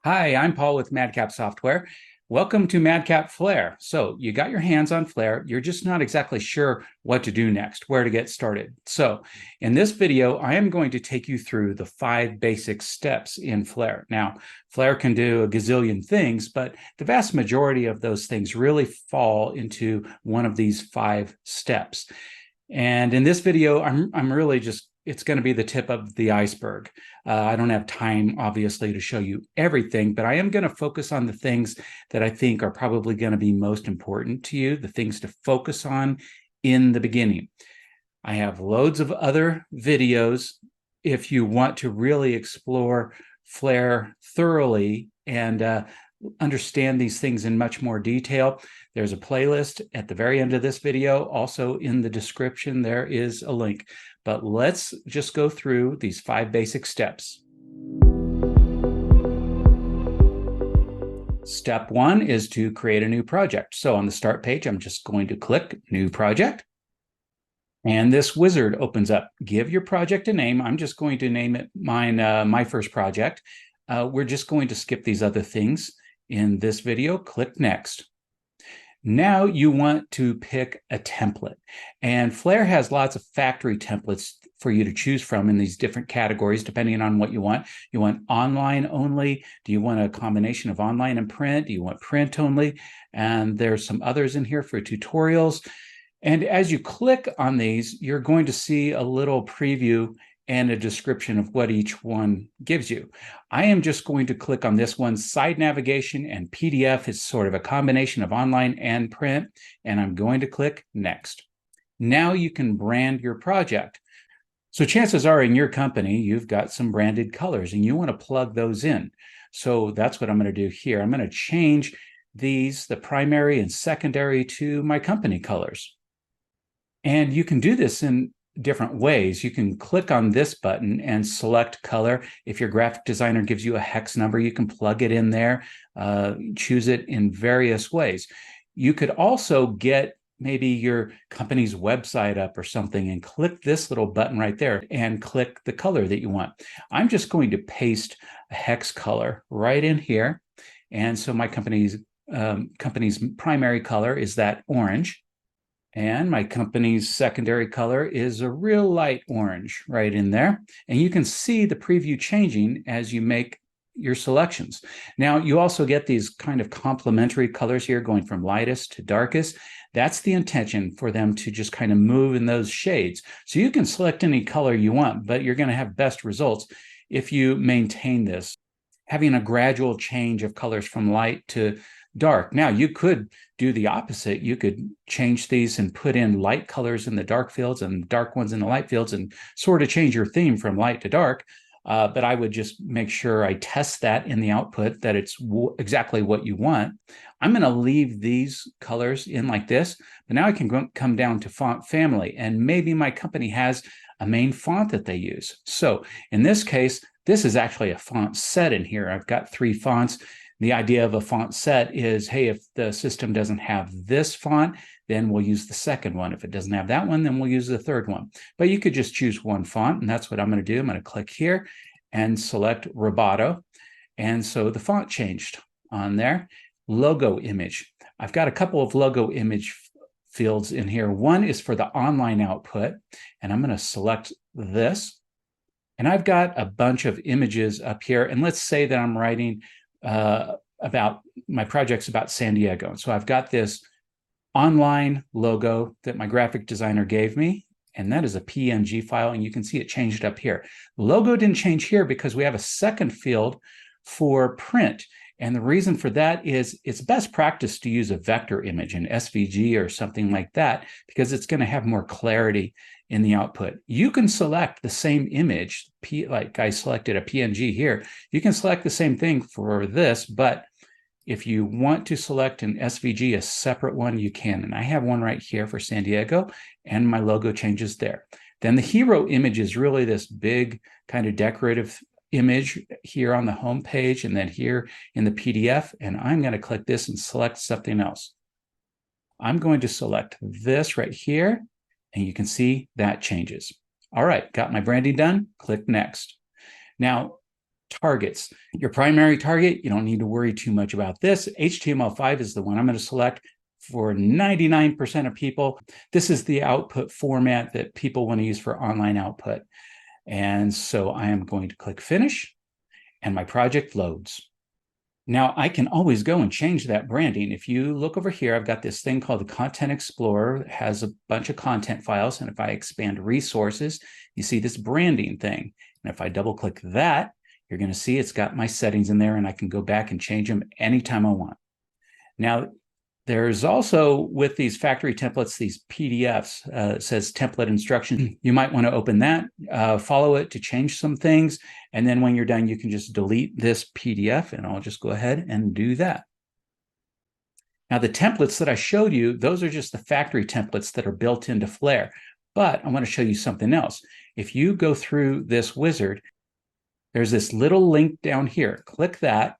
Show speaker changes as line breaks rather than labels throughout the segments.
Hi, I'm Paul with MadCap Software. Welcome to MadCap Flare. So you got your hands on Flare. You're just not exactly sure what to do next, where to get started. So in this video, I am going to take you through the 5 basic steps in Flare. Now, Flare can do a gazillion things, but the vast majority of those things really fall into one of these 5 steps. And in this video, I'm really just, it's going to be the tip of the iceberg. I don't have time, obviously, to show you everything, but I am going to focus on the things that I think are probably going to be most important to you, the things to focus on in the beginning. I have loads of other videos if you want to really explore Flare thoroughly and understand these things in much more detail. There's a playlist at the very end of this video. Also in the description, there is a link. But let's just go through these 5 basic steps. Step 1 is to create a new project. So on the start page, I'm just going to click New Project. And this wizard opens up. Give your project a name. I'm just going to name it my first project. We're just going to skip these other things in this video. Click Next. Now you want to pick a template. And Flare has lots of factory templates for you to choose from in these different categories, depending on what you want. You want online only? Do you want a combination of online and print? Do you want print only? And there's some others in here for tutorials. And as you click on these, you're going to see a little preview and a description of what each one gives you. I am just going to click on this one, side navigation and PDF. It's sort of a combination of online and print, and I'm going to click Next. Now you can brand your project. So chances are in your company, you've got some branded colors and you want to plug those in. So that's what I'm going to do here. I'm going to change these, the primary and secondary, to my company colors. And you can do this in different ways. You can click on this button and select color. If your graphic designer gives you a hex number, you can plug it in there, choose it in various ways. You could also get maybe your company's website up or something and click this little button right there and click the color that you want. I'm just going to paste a hex color right in here. And so my company's primary color is that orange. And my company's secondary color is a real light orange right in there. And you can see the preview changing as you make your selections. Now, you also get these kind of complementary colors here going from lightest to darkest. That's the intention, for them to just kind of move in those shades. So you can select any color you want, but you're going to have best results if you maintain this, having a gradual change of colors from light to dark. Now, you could do the opposite. You could change these and put in light colors in the dark fields and dark ones in the light fields and sort of change your theme from light to dark. But I would just make sure I test that in the output, that it's exactly what you want. I'm going to leave these colors in like this, but now I can come down to font family, and maybe my company has a main font that they use. So in this case, this is actually a font set in here. I've got 3 fonts. The idea of a font set is, hey, if the system doesn't have this font, then we'll use the second one. If it doesn't have that one, then we'll use the third one. But you could just choose one font, and that's what I'm going to do. I'm going to click here and select Roboto. And so the font changed on there. Logo image. I've got a couple of logo image fields in here. One is for the online output, and I'm going to select this. And I've got a bunch of images up here. And let's say that I'm writing about my project's about San Diego. So I've got this online logo that my graphic designer gave me, and that is a PNG file, and you can see it changed up here. The logo didn't change here because we have a second field for print. And the reason for that is it's best practice to use a vector image, an SVG or something like that, because it's going to have more clarity in the output. You can select the same image, like I selected a PNG here. You can select the same thing for this, but if you want to select an SVG, a separate one, you can. And I have one right here for San Diego, and my logo changes there. Then the hero image is really this big kind of decorative image here on the home page, and then here in the PDF. And I'm going to click this and select something else. I'm going to select this right here, and you can see that changes. All right, got my branding done. Click Next. Now, targets. Your primary target, you don't need to worry too much about this. HTML5 is the one I'm going to select for 99% of people. This is the output format that people want to use for online output. And so I am going to click Finish, and my project loads. Now I can always go and change that branding. If you look over here, I've got this thing called the Content Explorer. It has a bunch of content files. And if I expand resources, you see this branding thing. And if I double click that, you're going to see it's got my settings in there, and I can go back and change them anytime I want. Now, there's also, with these factory templates, these PDFs, it says template instruction. You might want to open that, follow it to change some things. And then when you're done, you can just delete this PDF, and I'll just go ahead and do that. Now, the templates that I showed you, those are just the factory templates that are built into Flare. But I want to show you something else. If you go through this wizard, there's this little link down here. Click that.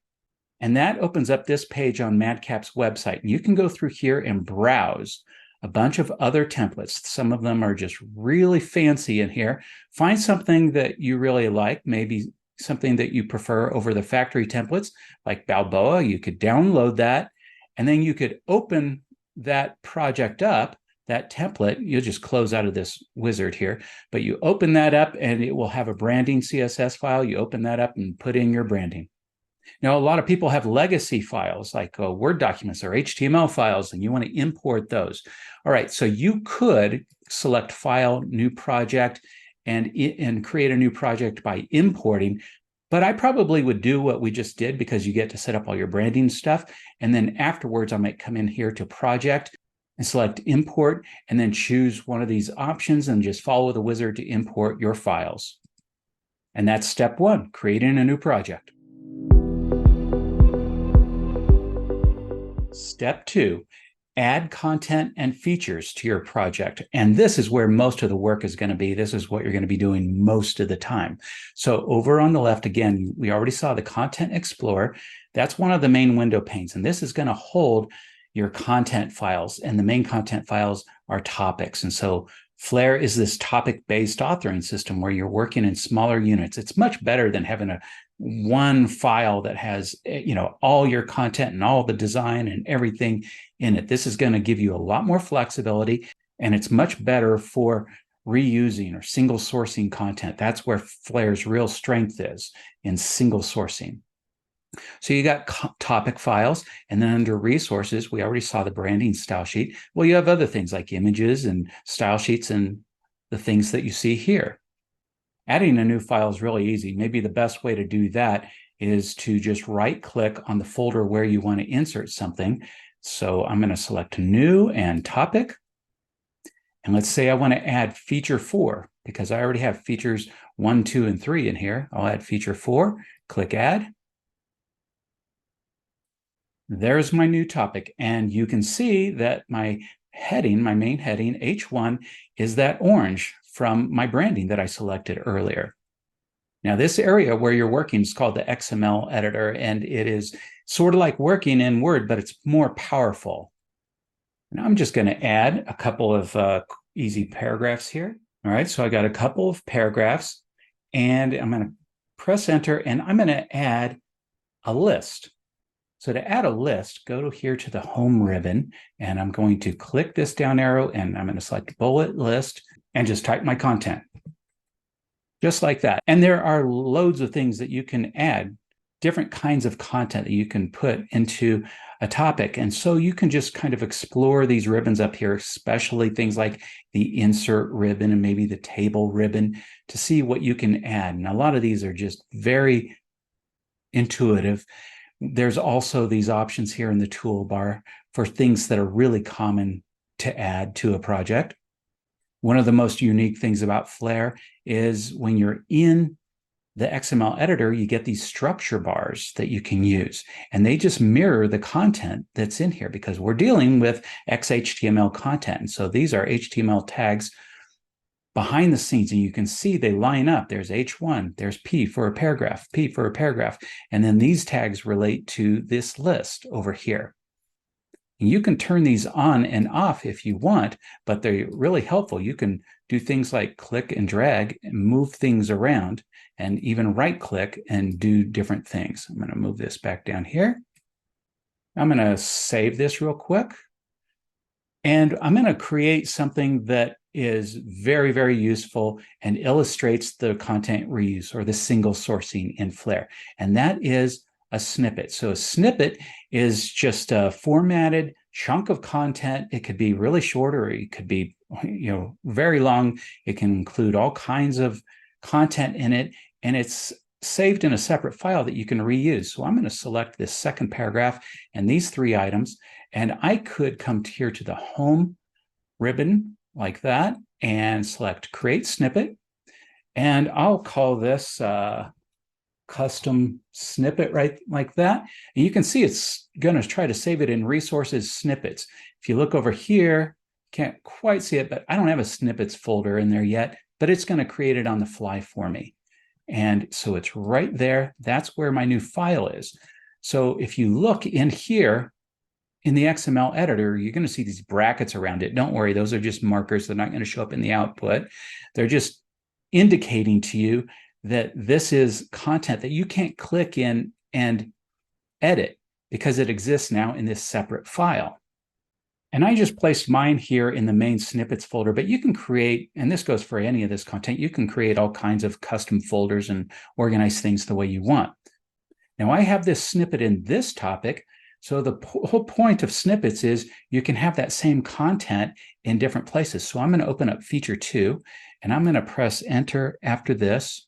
And that opens up this page on MadCap's website. And you can go through here and browse a bunch of other templates. Some of them are just really fancy in here. Find something that you really like, maybe something that you prefer over the factory templates, like Balboa. You could download that, and then you could open that project up, that template. You'll just close out of this wizard here, but you open that up and it will have a branding CSS file. You open that up and put in your branding. Now, a lot of people have legacy files like Word documents or HTML files, and you want to import those. All right, so you could select File, New Project, and create a new project by importing, but I probably would do what we just did because you get to set up all your branding stuff. And then afterwards, I might come in here to Project and select Import, and then choose one of these options and just follow the wizard to import your files. And that's step one, creating a new project. Step two, add content and features to your project. And this is where most of the work is going to be. This is what you're going to be doing most of the time. So over on the left, again, we already saw the Content Explorer. That's one of the main window panes. And this is going to hold your content files. And the main content files are topics. And so Flare is this topic-based authoring system where you're working in smaller units. It's much better than having one file that has, all your content and all the design and everything in it. This is going to give you a lot more flexibility, and it's much better for reusing or single sourcing content. That's where Flare's real strength is, in single sourcing. So you got topic files, and then under resources, we already saw the branding style sheet. Well, you have other things like images and style sheets and the things that you see here. Adding a new file is really easy. Maybe the best way to do that is to just right-click on the folder where you want to insert something. So I'm going to select New and Topic. And let's say I want to add Feature 4, because I already have Features 1, 2, and 3 in here. I'll add Feature 4, click Add. There's my new topic. And you can see that my heading, my main heading, H1, is that orange from my branding that I selected earlier. Now, this area where you're working is called the XML editor, and it is sort of like working in Word, but it's more powerful. Now I'm just going to add a couple of easy paragraphs here. All right, so I got a couple of paragraphs, and I'm going to press Enter, and I'm going to add a list. So to add a list, go to here to the Home ribbon, and I'm going to click this down arrow, and I'm going to select Bullet List, and just type my content. Just like that. And there are loads of things that you can add, different kinds of content that you can put into a topic. And so you can just kind of explore these ribbons up here, especially things like the Insert ribbon and maybe the Table ribbon, to see what you can add. And a lot of these are just very intuitive. There's also these options here in the toolbar for things that are really common to add to a project. One of the most unique things about Flare is when you're in the XML editor, you get these structure bars that you can use, and they just mirror the content that's in here because we're dealing with XHTML content. And so these are HTML tags behind the scenes, and you can see they line up. There's H1, there's P for a paragraph, P for a paragraph, and then these tags relate to this list over here. And you can turn these on and off if you want, but they're really helpful. You can do things like click and drag and move things around, and even right click and do different things. I'm going to move this back down here. I'm going to save this real quick. And I'm going to create something that is very, very useful and illustrates the content reuse or the single sourcing in Flare. And that is a snippet. So a snippet is just a formatted chunk of content. It could be really short, or it could be, very long. It can include all kinds of content in it, and it's saved in a separate file that you can reuse. So I'm going to select this second paragraph and these 3 items, and I could come here to the home ribbon like that and select create snippet. And I'll call this custom snippet, right like that. And you can see it's going to try to save it in resources snippets. If you look over here, can't quite see it, but I don't have a snippets folder in there yet, but it's going to create it on the fly for me. And so it's right there. That's where my new file is. So if you look in here in the XML editor, you're going to see these brackets around it. Don't worry, those are just markers. They're not going to show up in the output. They're just indicating to you that this is content that you can't click in and edit because it exists now in this separate file. And I just placed mine here in the main snippets folder, but you can create, and this goes for any of this content, you can create all kinds of custom folders and organize things the way you want. Now I have this snippet in this topic. So the whole point of snippets is you can have that same content in different places. So I'm going to open up feature 2, and I'm going to press enter after this.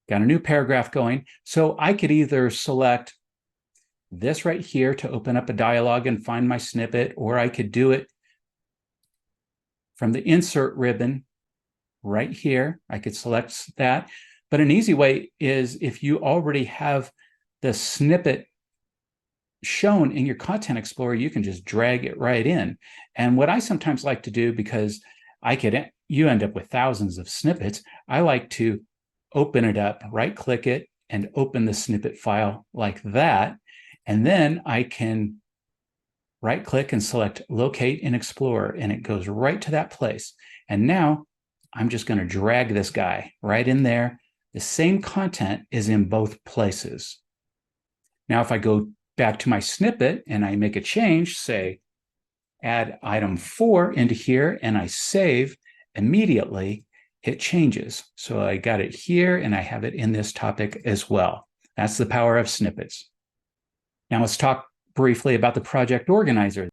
Got a new paragraph going. So I could either select this right here to open up a dialog and find my snippet, or I could do it from the insert ribbon right here. I could select that. But an easy way is if you already have the snippet shown in your Content Explorer, you can just drag it right in. And what I sometimes like to do, because you end up with thousands of snippets, I like to open it up, right click it, and open the snippet file like that. And then I can right click and select locate in Explorer, and it goes right to that place. And now I'm just going to drag this guy right in there. The same content is in both places. Now, if I go back to my snippet and I make a change, say add item 4 into here, and I save, immediately it changes. So I got it here and I have it in this topic as well. That's the power of snippets. Now let's talk briefly about the project organizer.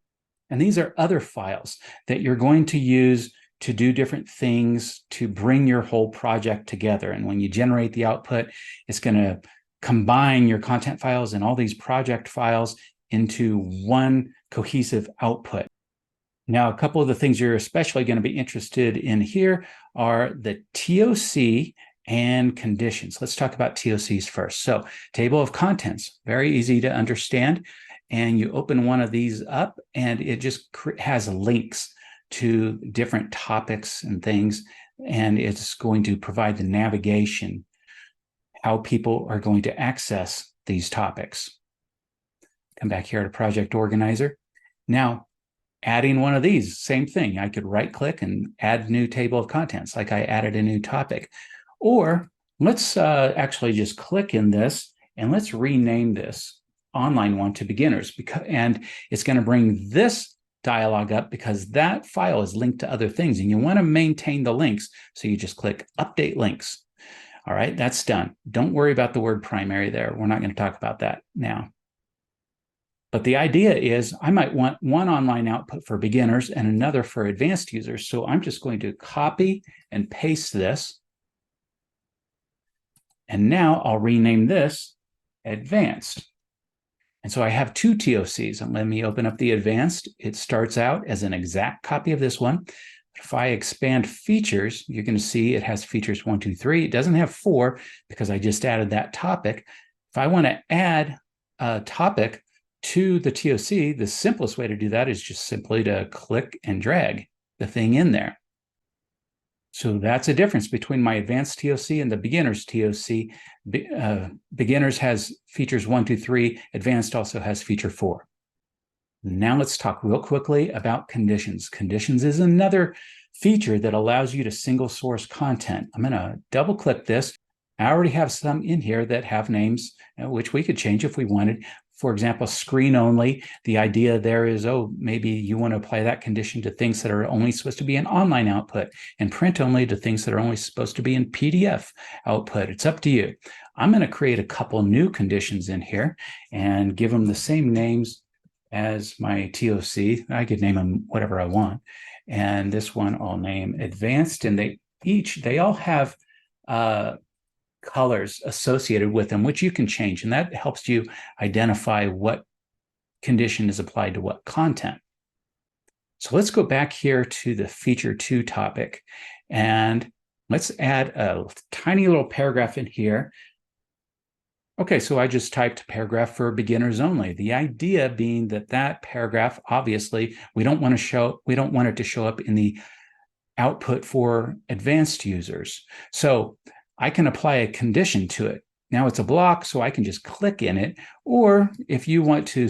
And these are other files that you're going to use to do different things to bring your whole project together. And when you generate the output, it's going to combine your content files and all these project files into one cohesive output. Now, a couple of the things you're especially going to be interested in here are the TOC and conditions. Let's talk about TOCs first. So, table of contents, very easy to understand. And you open one of these up and it just has links to different topics and things. And it's going to provide the navigation, how people are going to access these topics. Come back here to Project Organizer. Now, adding one of these, same thing. I could right click and add new table of contents, like I added a new topic. Or let's actually just click in this and let's rename this online one to beginners, and it's going to bring this dialog up because that file is linked to other things and you want to maintain the links. So you just click update links. All right, that's done. Don't worry about the word primary there. We're not going to talk about that now. But the idea is I might want one online output for beginners and another for advanced users. So I'm just going to copy and paste this. And now I'll rename this advanced. And so I have 2 TOCs. And let me open up the advanced. It starts out as an exact copy of this one. If I expand features, you're going to see it has features 1, 2, 3. It doesn't have 4 because I just added that topic. If I want to add a topic to the TOC, the simplest way to do that is just simply to click and drag the thing in there. So that's a difference between my advanced TOC and the beginner's TOC. Beginners has features 1, 2, 3. Advanced also has feature 4. Now let's talk real quickly about conditions. Conditions is another feature that allows you to single source content. I'm going to double click this. I already have some in here that have names, which we could change if we wanted. For example, screen only. The idea there is, oh, maybe you want to apply that condition to things that are only supposed to be an online output, and print only to things that are only supposed to be in PDF output. It's up to you. I'm going to create a couple new conditions in here and give them the same names as my TOC. I could name them whatever I want. And this one I'll name advanced, and they all have colors associated with them, which you can change. And that helps you identify what condition is applied to what content. So let's go back here to the feature 2 topic, and let's add a tiny little paragraph in here. Okay, so I just typed paragraph for beginners only. The idea being that paragraph, obviously, we don't want it to show up in the output for advanced users. So I can apply a condition to it. Now it's a block, so I can just click in it. Or if you want to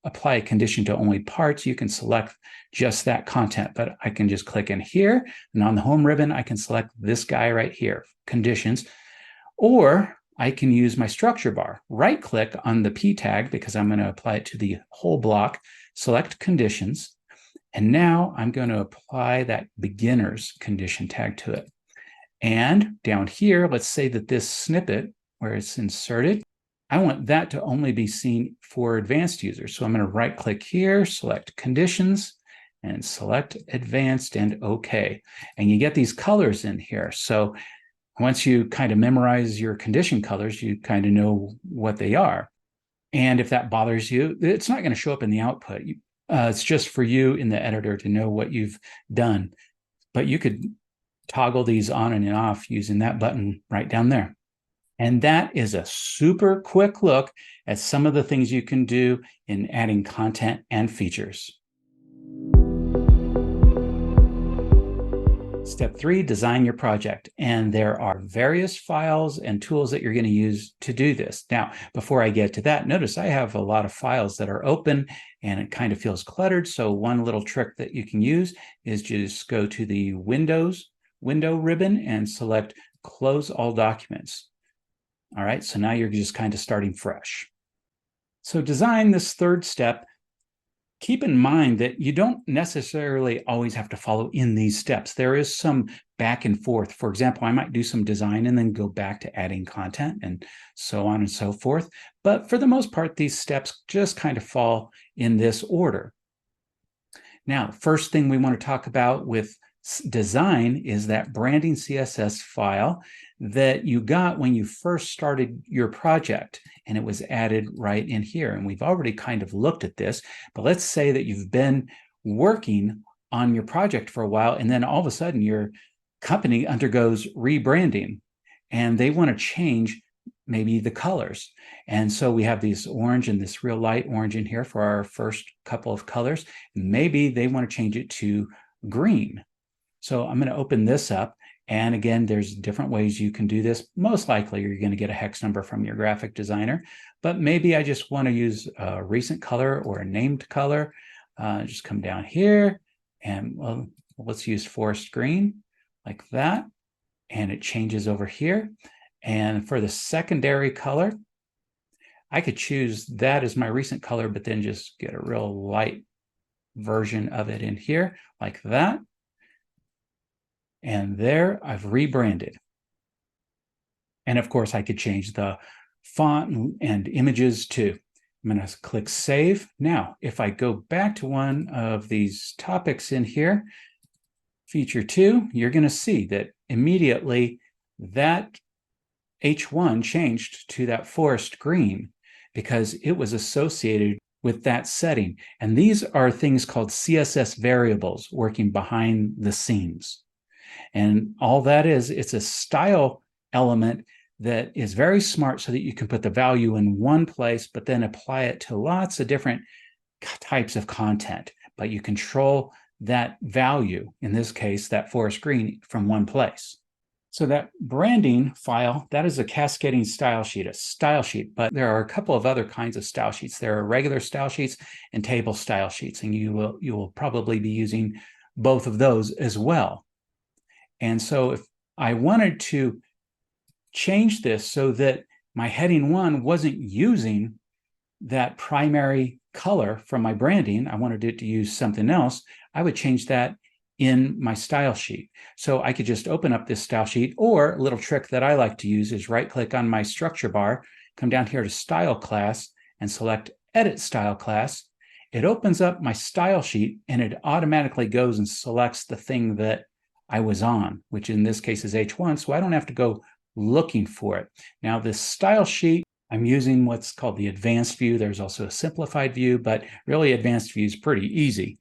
apply a condition to only parts, you can select just that content. But I can just click in here, and on the home ribbon, I can select this guy right here, conditions. Or I can use my structure bar, right click on the P tag because I'm going to apply it to the whole block, select conditions, and now I'm going to apply that beginner's condition tag to it. And down here, let's say that this snippet where it's inserted, I want that to only be seen for advanced users. So I'm going to right click here, select conditions, and select advanced and OK. And you get these colors in here. So once you kind of memorize your condition colors, you kind of know what they are. And if that bothers you, it's not going to show up in the output. It's just for you in the editor to know what you've done. But you could toggle these on and off using that button right down there. And that is a super quick look at some of the things you can do in adding content and features. Step 3, design your project. And there are various files and tools that you're going to use to do this. Now, before I get to that, notice I have a lot of files that are open and it kind of feels cluttered. So one little trick that you can use is just go to the window ribbon and select close all documents. All right, so now you're just kind of starting fresh. So design this 3rd step. Keep in mind that you don't necessarily always have to follow in these steps. There is some back and forth. For example, I might do some design and then go back to adding content and so on and so forth. But for the most part, these steps just kind of fall in this order. Now, first thing we want to talk about with design is that branding CSS file that you got when you first started your project, and it was added right in here. And we've already kind of looked at this, but let's say that you've been working on your project for a while, and then all of a sudden your company undergoes rebranding and they want to change maybe the colors. And so we have this orange and this real light orange in here for our first couple of colors. Maybe they want to change it to green. So I'm going to open this up. And again, there's different ways you can do this. Most likely, you're going to get a hex number from your graphic designer. But maybe I just want to use a recent color or a named color. Just come down here and well, let's use forest green like that. And it changes over here. And for the secondary color, I could choose that as my recent color, but then just get a real light version of it in here like that. And there I've rebranded. And of course, I could change the font and images too. I'm going to click Save. Now, if I go back to one of these topics in here, Feature 2, you're going to see that immediately that H1 changed to that forest green because it was associated with that setting. And these are things called CSS variables working behind the scenes. And all that is, it's a style element that is very smart so that you can put the value in one place, but then apply it to lots of different types of content. But you control that value, in this case, that forest green, from one place. So that branding file, that is a cascading style sheet, but there are a couple of other kinds of style sheets. There are regular style sheets and table style sheets, and you will probably be using both of those as well. And so if I wanted to change this so that my heading 1 wasn't using that primary color from my branding, I wanted it to use something else, I would change that in my style sheet. So I could just open up this style sheet, or a little trick that I like to use is right-click on my structure bar, come down here to Style Class, and select Edit Style Class. It opens up my style sheet, and it automatically goes and selects the thing that I was on, which in this case is H1, so I don't have to go looking for it. Now, this style sheet, I'm using what's called the advanced view. There's also a simplified view, but really advanced view is pretty easy.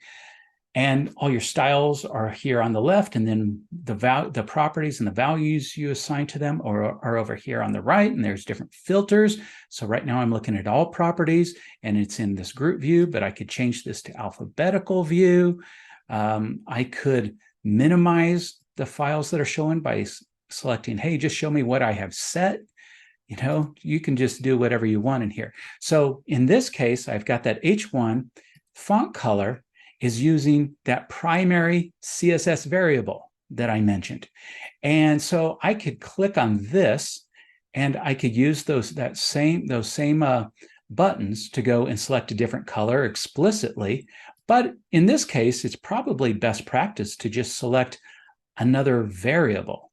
And all your styles are here on the left, and then the properties and the values you assign to them are over here on the right, and there's different filters. So right now I'm looking at all properties, and it's in this group view, but I could change this to alphabetical view. I could minimize the files that are shown by selecting, hey, just show me what I have set. You know, you can just do whatever you want in here. So in this case, I've got that H1 font color is using that primary CSS variable that I mentioned. And so I could click on this, and I could use those same buttons to go and select a different color explicitly. But in this case, it's probably best practice to just select another variable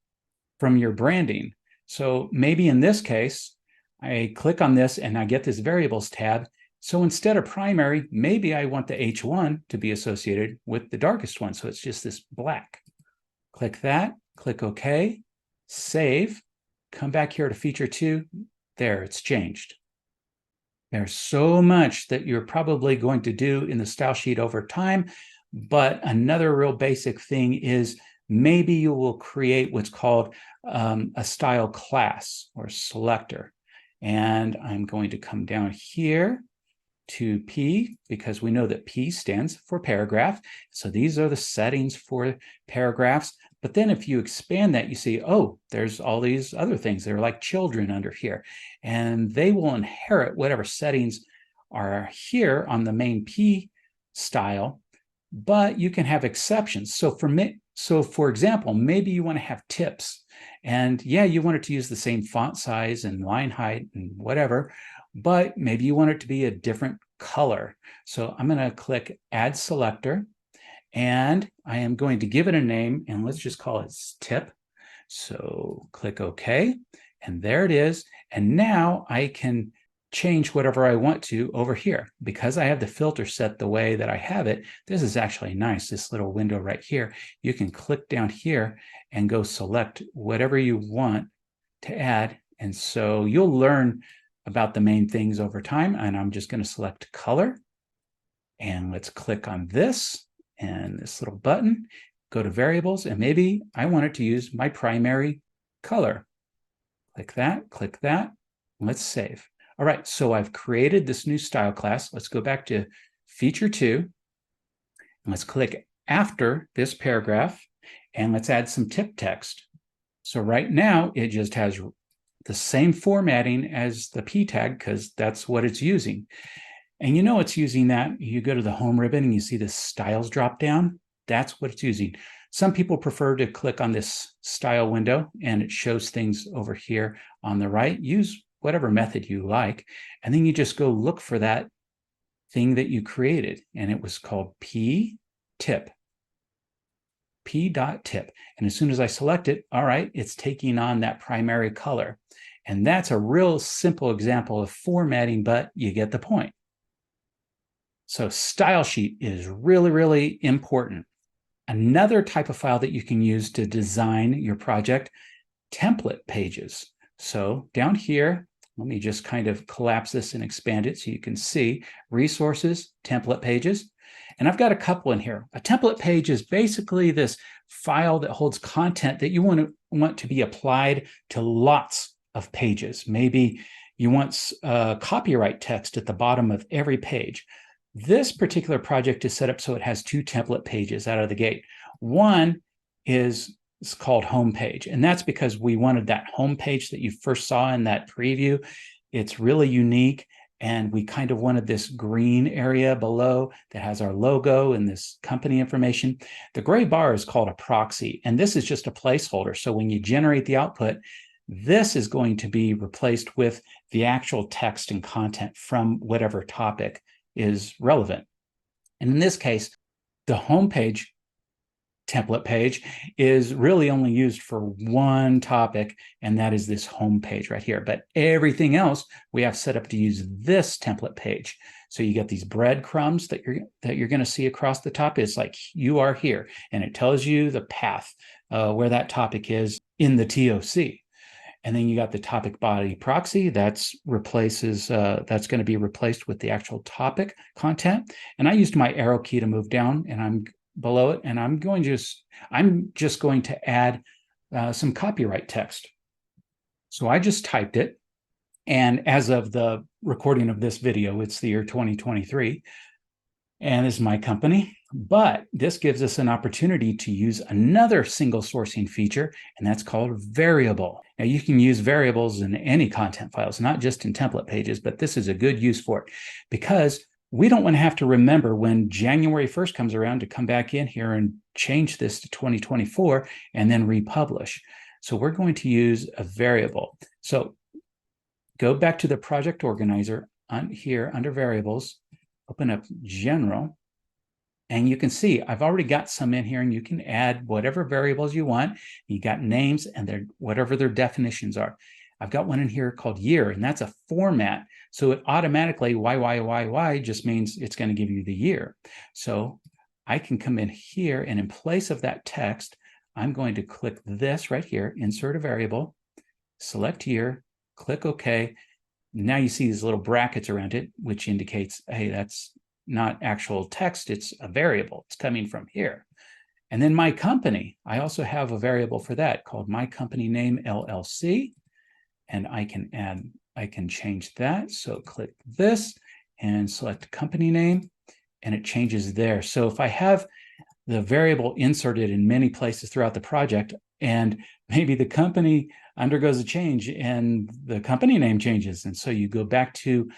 from your branding. So maybe in this case, I click on this and I get this variables tab. So instead of primary, maybe I want the H1 to be associated with the darkest one. So it's just this black. Click that, click OK, save, come back here to feature 2. There, it's changed. There's so much that you're probably going to do in the style sheet over time, but another real basic thing is maybe you will create what's called a style class or selector. And I'm going to come down here to P, because we know that P stands for paragraph. So these are the settings for paragraphs. But then if you expand that, you see, oh, there's all these other things that are like children under here. And they will inherit whatever settings are here on the main P style, but you can have exceptions. So for example, maybe you want to have tips. And yeah, you want it to use the same font size and line height and whatever, but maybe you want it to be a different color. So I'm going to click Add Selector, and I am going to give it a name, and let's just call it tip. So click OK, and there it is. And now I can change whatever I want to over here. Because I have the filter set the way that I have it, this is actually nice, this little window right here. You can click down here and go select whatever you want to add. And so you'll learn about the main things over time. And I'm just going to select color. And let's click on this and this little button, go to variables, and maybe I want it to use my primary color. Click that, let's save. All right, so I've created this new style class. Let's go back to feature 2. And let's click after this paragraph, and let's add some tip text. So right now, it just has the same formatting as the P tag, because that's what it's using. And you know it's using that. You go to the home ribbon and you see this styles drop down. That's what it's using. Some people prefer to click on this style window and it shows things over here on the right. Use whatever method you like. And then you just go look for that thing that you created. And it was called P-tip. P.tip. And as soon as I select it, all right, it's taking on that primary color. And that's a real simple example of formatting, but you get the point. So style sheet is really, really important. Another type of file that you can use to design your project, template pages. So down here, let me just kind of collapse this and expand it so you can see resources, template pages. And I've got a couple in here. A template page is basically this file that holds content that you want to be applied to lots of pages. Maybe you want copyright text at the bottom of every page. This particular project is set up so it has two template pages out of the gate. One is it's called homepage, and that's because we wanted that homepage that you first saw in that preview. It's really unique, and we kind of wanted this green area below that has our logo and this company information. The gray bar is called a proxy, and this is just a placeholder. So when you generate the output, this is going to be replaced with the actual text and content from whatever topic is relevant. And in this case, the homepage template page is really only used for one topic, and that is this home page right here. But everything else we have set up to use this template page. So you get these breadcrumbs that you're going to see across the top. It's like you are here, and it tells you the path where that topic is in the TOC. And then you got the topic body proxy that's replaces that's going to be replaced with the actual topic content. And I used my arrow key to move down, and I'm below it, and I'm just going to add some copyright text. So I just typed it, and as of the recording of this video, it's the year 2023, and this is my company. But this gives us an opportunity to use another single sourcing feature, and that's called variable. Now, you can use variables in any content files, not just in template pages, but this is a good use for it because we don't want to have to remember when January 1st comes around to come back in here and change this to 2024 and then republish. So we're going to use a variable. So go back to the project organizer on here under variables, open up general, and you can see I've already got some in here, and you can add whatever variables you want. You got names and whatever their definitions are. I've got one in here called year, and that's a format. So it automatically, Y just means it's going to give you the year. So I can come in here, and in place of that text, I'm going to click this right here, insert a variable, select year, click OK. Now you see these little brackets around it, which indicates, hey, that's not actual text, it's a variable. It's coming from here. And then my company, I also have a variable for that called my company name LLC. And I can change that. So click this and select company name, and it changes there. So if I have the variable inserted in many places throughout the project, and maybe the company undergoes a change and the company name changes, and so you go back to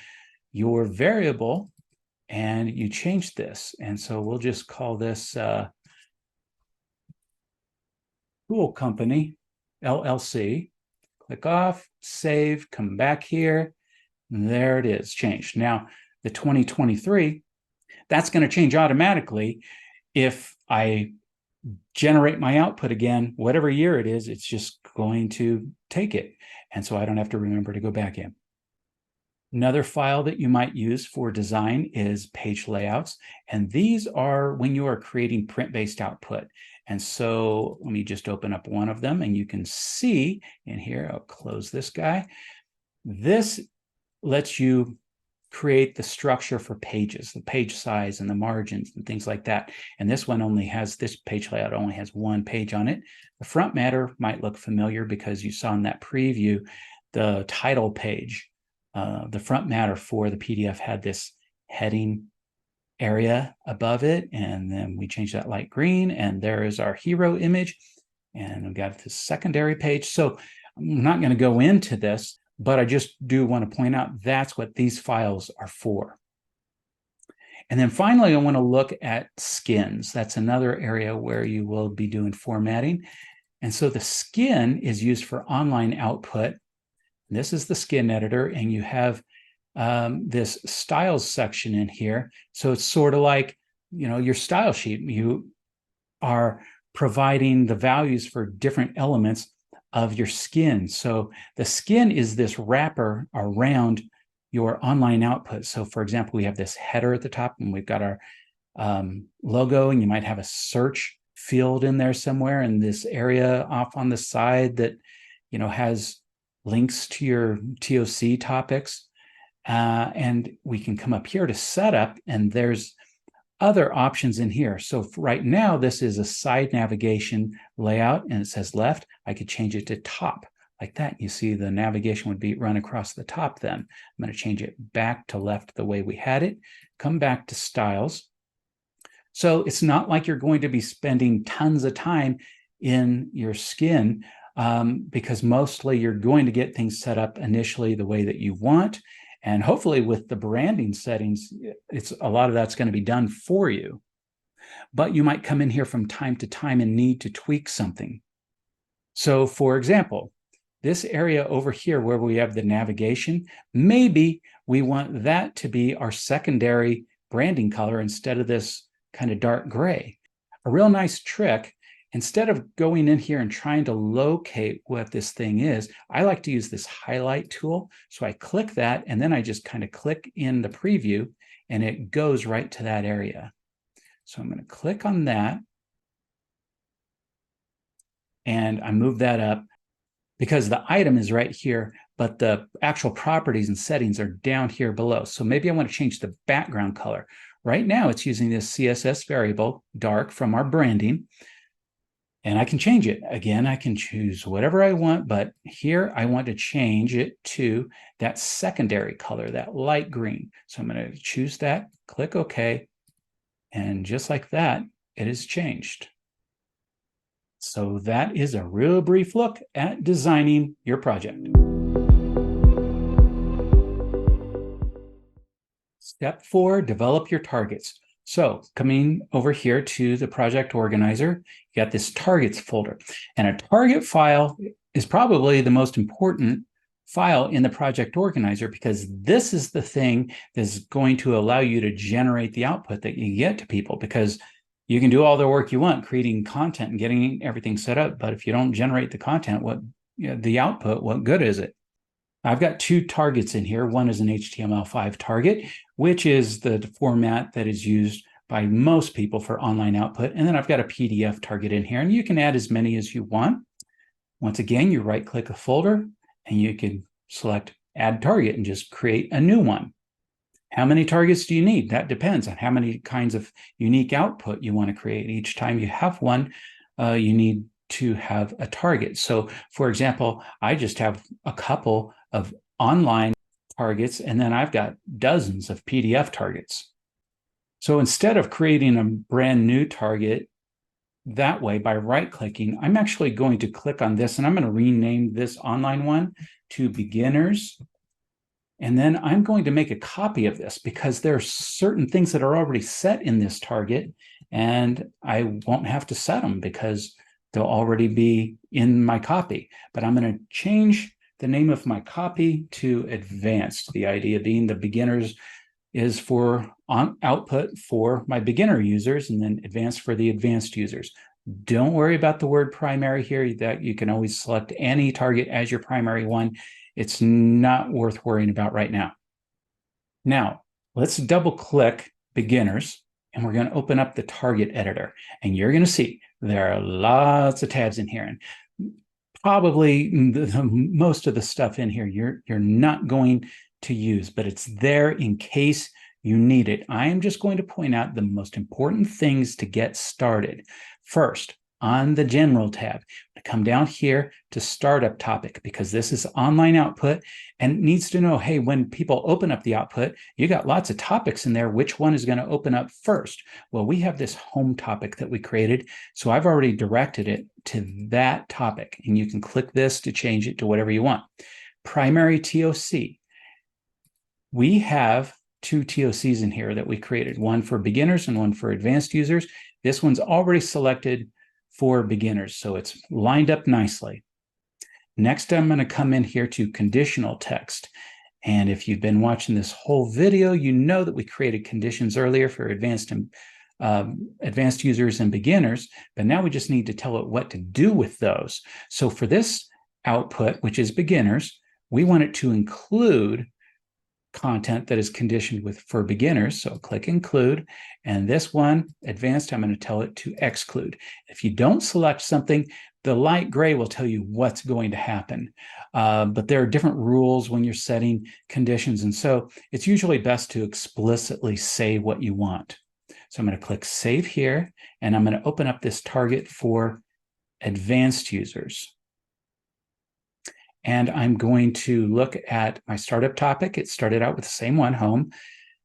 your variable and you change this. And so we'll just call this Pool Company LLC. Click off, save, come back here. There it is, changed. Now, the 2023, that's going to change automatically if I generate my output again, whatever year it is, it's just going to take it. And so I don't have to remember to go back in. Another file that you might use for design is page layouts. And these are when you are creating print-based output. And so let me just open up one of them, and you can see in here, I'll close this guy. This lets you create the structure for pages, the page size and the margins and things like that. And this one only has, this page layout only has one page on it. The front matter might look familiar because you saw in that preview, the title page. The front matter for the PDF had this heading area above it, and then we changed that light green, and there is our hero image, and we've got the secondary page. So I'm not going to go into this, but I just do want to point out that's what these files are for. And then finally, I want to look at skins. That's another area where you will be doing formatting. And so the skin is used for online output. This is the skin editor, and you have this styles section in here. So it's sort of like, your style sheet. You are providing the values for different elements of your skin. So the skin is this wrapper around your online output. So for example, we have this header at the top, and we've got our logo, and you might have a search field in there somewhere, and this area off on the side that has links to your TOC topics. And we can come up here to setup, and there's other options in here. So right now, this is a side navigation layout, and it says left. I could change it to top, like that. You see the navigation would be run across the top then. I'm going to change it back to left the way we had it. Come back to styles. So it's not like you're going to be spending tons of time in your skin because mostly you're going to get things set up initially the way that you want. And hopefully with the branding settings, it's a lot of that's going to be done for you. But you might come in here from time to time and need to tweak something. So for example, this area over here where we have the navigation, maybe we want that to be our secondary branding color instead of this kind of dark gray. A real nice trick, instead of going in here and trying to locate what this thing is, I like to use this highlight tool. So I click that and then I just kind of click in the preview and it goes right to that area. So I'm going to click on that and I move that up because the item is right here, but the actual properties and settings are down here below. So maybe I want to change the background color. Right now it's using this CSS variable, dark, from our branding, and I can change it. Again, I can choose whatever I want, but here I want to change it to that secondary color, that light green. So I'm going to choose that, click OK, and just like that, it is changed. So that is a real brief look at designing your project. Step 4, develop your targets. So coming over here to the project organizer, you got this targets folder, and a target file is probably the most important file in the project organizer because this is the thing that's going to allow you to generate the output that you get to people, because you can do all the work you want creating content and getting everything set up, but if you don't generate the content, the output, what good is it? I've got 2 targets in here. One is an HTML5 target, which is the format that is used by most people for online output. And then I've got a PDF target in here, and you can add as many as you want. Once again, you right-click a folder, and you can select Add Target and just create a new one. How many targets do you need? That depends on how many kinds of unique output you want to create. Each time you have one, you need to have a target. So for example, I just have a couple of online targets, and then I've got dozens of PDF targets. So instead of creating a brand new target that way by right-clicking, I'm actually going to click on this, and I'm going to rename this online one to Beginners. And then I'm going to make a copy of this because there are certain things that are already set in this target, and I won't have to set them because they'll already be in my copy. But I'm going to change the name of my copy to Advanced. The idea being the Beginners is for output for my beginner users, and then Advanced for the advanced users. Don't worry about the word primary here, that you can always select any target as your primary one. It's not worth worrying about right now. Now, let's double click Beginners, and we're going to open up the target editor, and you're going to see there are lots of tabs in here, and probably most of the stuff in here you're not going to use, but it's there in case you need it. I am just going to point out the most important things to get started. First, on the General tab, come down here to Startup Topic, because this is online output and it needs to know, hey, when people open up the output, you got lots of topics in there. Which one is going to open up first? Well, we have this home topic that we created, so I've already directed it to that topic, and you can click this to change it to whatever you want. Primary TOC. We have 2 TOCs in here that we created, one for beginners and one for advanced users. This one's already selected for beginners, so it's lined up nicely. Next, I'm going to come in here to conditional text. And if you've been watching this whole video, you know that we created conditions earlier for advanced users and beginners, but now we just need to tell it what to do with those. So for this output, which is beginners, we want it to include content that is conditioned with for beginners. So click include, and this one, advanced, I'm going to tell it to exclude. If you don't select something, the light gray will tell you what's going to happen. But there are different rules when you're setting conditions. And so it's usually best to explicitly say what you want. So I'm going to click save here, and I'm going to open up this target for advanced users. And I'm going to look at my startup topic. It started out with the same one, home,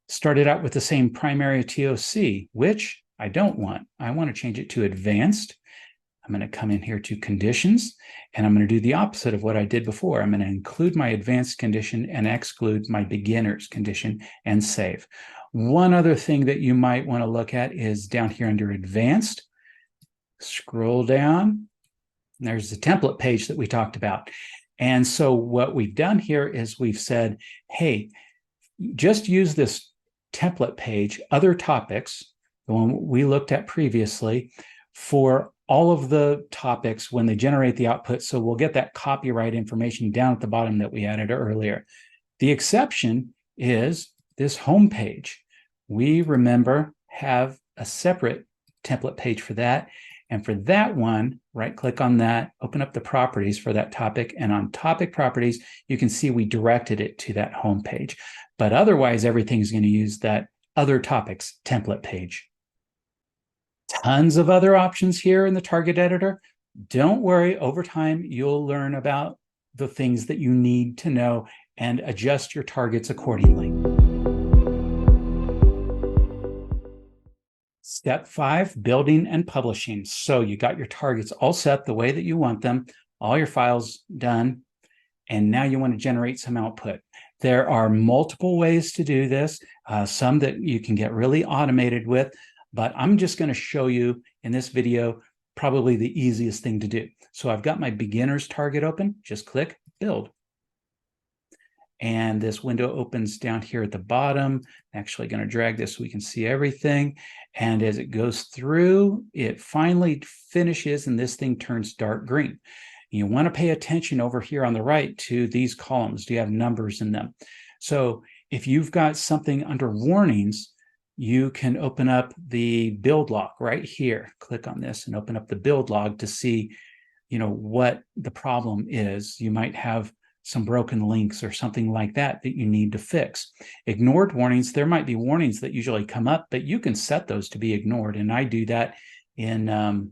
started out with the same primary TOC, which I don't want. I want to change it to advanced. I'm going to come in here to conditions, and I'm going to do the opposite of what I did before. I'm going to include my advanced condition and exclude my beginner's condition and save. One other thing that you might want to look at is down here under advanced. Scroll down. There's the template page that we talked about. And so what we've done here is we've said, hey, just use this template page, other topics, the one we looked at previously, for all of the topics when they generate the output. So we'll get that copyright information down at the bottom that we added earlier. The exception is this home page. We, remember, have a separate template page for that. And for that one, right-click on that, open up the properties for that topic, and on topic properties, you can see we directed it to that home page. But otherwise, everything's going to use that other topics template page. Tons of other options here in the target editor. Don't worry, over time, you'll learn about the things that you need to know and adjust your targets accordingly. Step 5, building and publishing. So you got your targets all set the way that you want them, all your files done, and now you want to generate some output. There are multiple ways to do this, some that you can get really automated with, but I'm just going to show you in this video probably the easiest thing to do. So I've got my beginner's target open, just click build. And this window opens down here at the bottom. I'm actually going to drag this so we can see everything. And as it goes through, it finally finishes and this thing turns dark green. You want to pay attention over here on the right to these columns. Do you have numbers in them? So if you've got something under warnings, you can open up the build log right here. Click on this and open up the build log to see, what the problem is. You might have some broken links or something like that that you need to fix. Ignored warnings, there might be warnings that usually come up, but you can set those to be ignored. And I do that in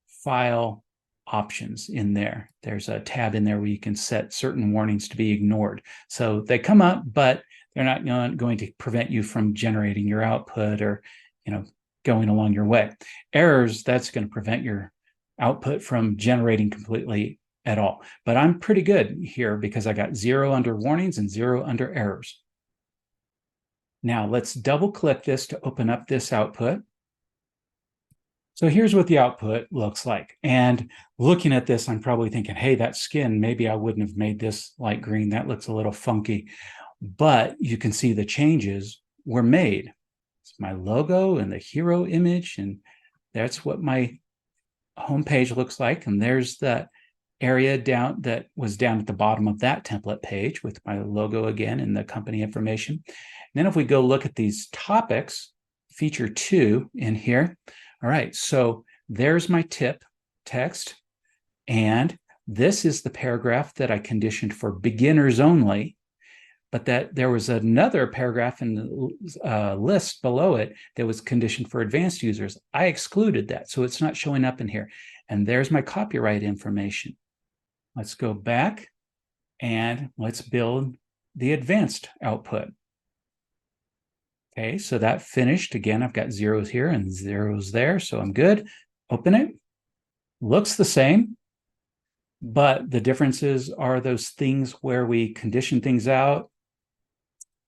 file options in there. There's a tab in there where you can set certain warnings to be ignored. So they come up, but they're not going to prevent you from generating your output or, going along your way. Errors, that's going to prevent your output from generating completely at all. But I'm pretty good here because I got 0 under warnings and 0 under errors. Now let's double click this to open up this output. So here's what the output looks like. And looking at this, I'm probably thinking, hey, that skin, maybe I wouldn't have made this light green. That looks a little funky. But you can see the changes were made. It's my logo and the hero image, and that's what my homepage looks like. And there's that area down that was down at the bottom of that template page with my logo again and the company information. And then if we go look at these topics, feature 2 in here. All right, so there's my tip text. And this is the paragraph that I conditioned for beginners only, but that there was another paragraph in the list below it that was conditioned for advanced users. I excluded that, so it's not showing up in here. And there's my copyright information. Let's go back and let's build the advanced output. Okay, so that finished. Again, I've got zeros here and zeros there, so I'm good. Open it. Looks the same, but the differences are those things where we condition things out.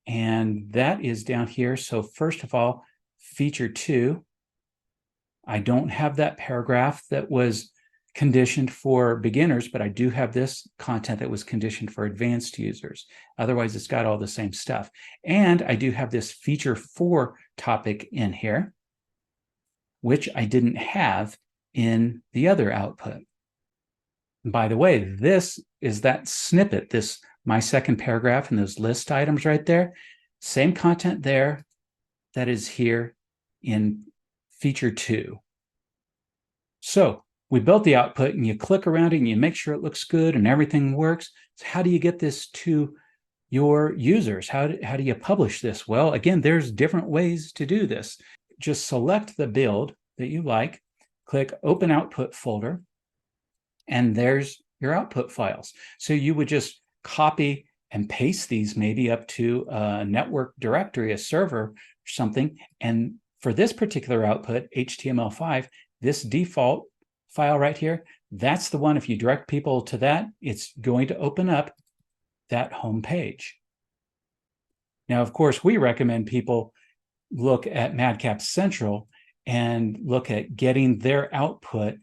And that is down here. So first of all, feature 2, I don't have that paragraph that was conditioned for beginners, but I do have this content that was conditioned for advanced users. Otherwise, it's got all the same stuff. And I do have this feature 4 topic in here, which I didn't have in the other output. And by the way, this is that snippet, this my second paragraph and those list items right there. Same content there that is here in feature 2. So we built the output and you click around it and you make sure it looks good and everything works. So how do you get this to your users? How do you publish this? Well, again, there's different ways to do this. Just select the build that you like, click Open Output Folder, and there's your output files. So you would just copy and paste these maybe up to a network directory, a server or something. And for this particular output, HTML5, this default file right here, that's the one. If you direct people to that, it's going to open up that home page. Now, of course, we recommend people look at MadCap Central and look at getting their output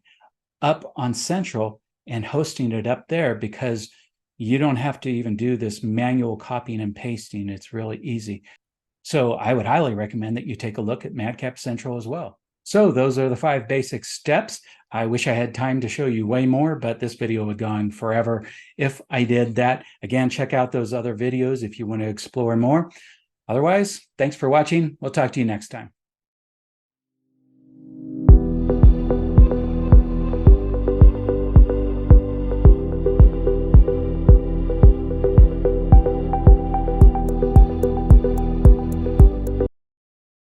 up on Central and hosting it up there, because you don't have to even do this manual copying and pasting. It's really easy. So I would highly recommend that you take a look at MadCap Central as well. So those are the 5 basic steps. I wish I had time to show you way more, but this video would have gone forever if I did that. Again, check out those other videos if you want to explore more. Otherwise, thanks for watching. We'll talk to you next time.